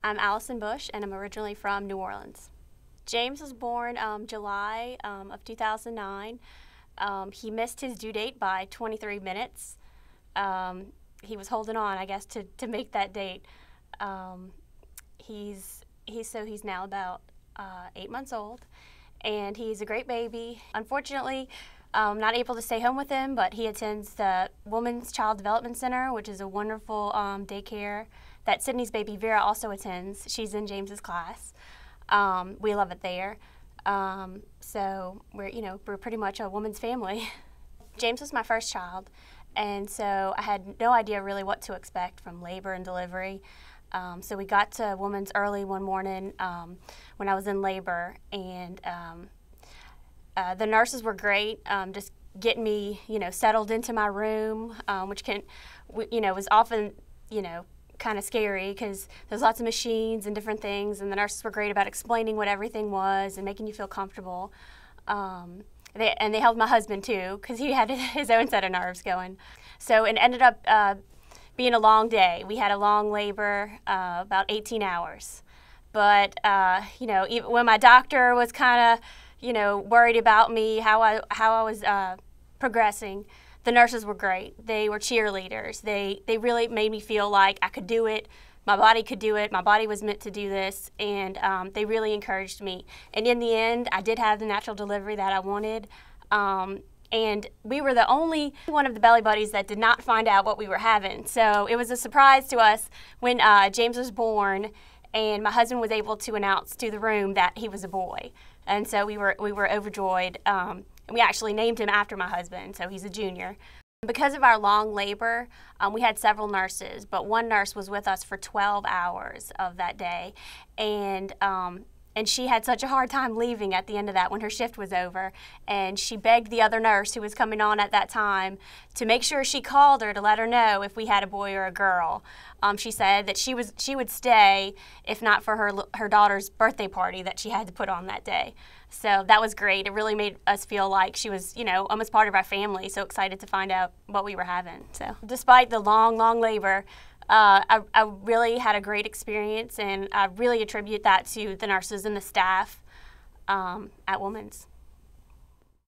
I'm Allison Bush, and I'm originally from New Orleans. James was born July of 2009. He missed his due date by 23 minutes. He was holding on, I guess, to make that date. He's now about 8 months old, and he's a great baby. Unfortunately, not able to stay home with him, but he attends the Women's Child Development Center, which is a wonderful daycare that Sydney's baby Vera also attends. She's in James's class. We love it there. So we're pretty much a woman's family. James was my first child, and so I had no idea really what to expect from labor and delivery. So we got to Women's early one morning when I was in labor, and the nurses were great, just getting me, settled into my room, which was often, kind of scary because there's lots of machines and different things, and the nurses were great about explaining what everything was and making you feel comfortable. They held my husband too because he had his own set of nerves going. So it ended up being a long day. We had a long labor, about 18 hours. But even when my doctor was kind of worried about me, how I was progressing, the nurses were great. They were cheerleaders. They really made me feel like I could do it. My body could do it. My body was meant to do this, and they really encouraged me. And in the end, I did have the natural delivery that I wanted. And we were the only one of the belly buddies that did not find out what we were having. So it was a surprise to us when James was born, and my husband was able to announce to the room that he was a boy. And so we were overjoyed. We actually named him after my husband, so he's a junior. Because of our long labor, we had several nurses, but one nurse was with us for 12 hours of that day. And she had such a hard time leaving at the end of that when her shift was over. And she begged the other nurse who was coming on at that time to make sure she called her to let her know if we had a boy or a girl. She said that she would stay if not for her daughter's birthday party that she had to put on that day. So that was great. It really made us feel like she was, almost part of our family, so excited to find out what we were having. So despite the long, long labor, I really had a great experience, and I really attribute that to the nurses and the staff at Women's.